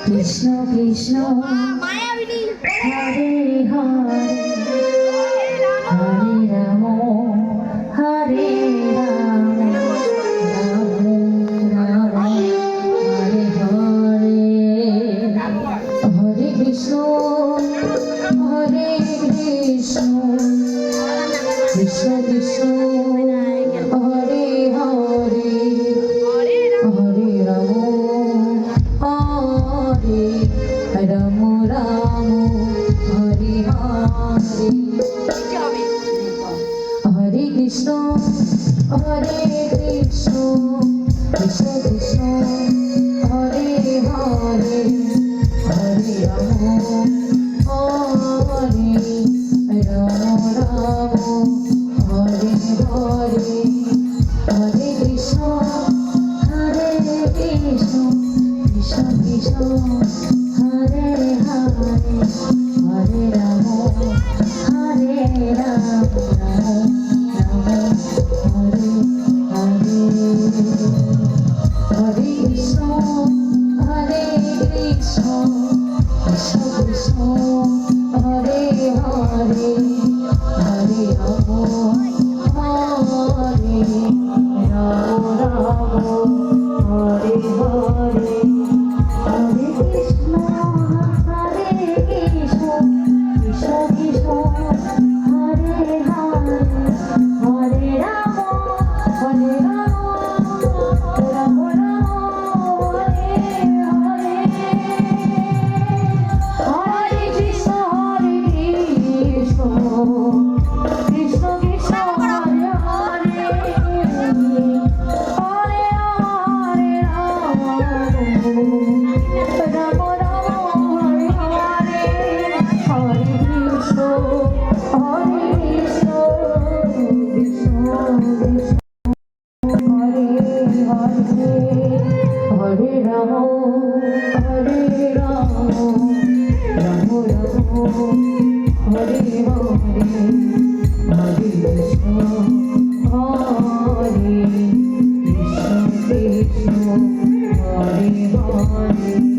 Krishna Krishna Hare Hare Hare Ram Hare Ram Ram Ram Hare Hare Hare Krishna Hare Krishna Krishna Krishna Hare Hare Hare Ram Hare Ram Ram Hare Hare Hare Krishna Hare Krishna Krishna Krishna Hare Hare Hare Ram Hare Ram Ram Hare Hare Hare Krishna Hare Krishna Krishna Krishna Hare Hare Hare Ram Hare Ram Ram Ram Hare Hare Hare Krishna Hare Krishna Krishna Krishna Hare Hare Hare Ram Hare Ram Ram Hare Hare Hare Krishna Hare Krishna Krishna Krishna Hare Hare Hare Ram Hare Ram Ram Ram Hare Hare Hare Krishna Krishna Krishna Hare Hare Hare Hare Ram Ram Ram Hare Hare Hare Krishna Krishna Krishna Hare Hare Hare Ram Hare Ram Ram Ram Hare Hare Hare Krishna Hare Krishna Krishna Hare Hare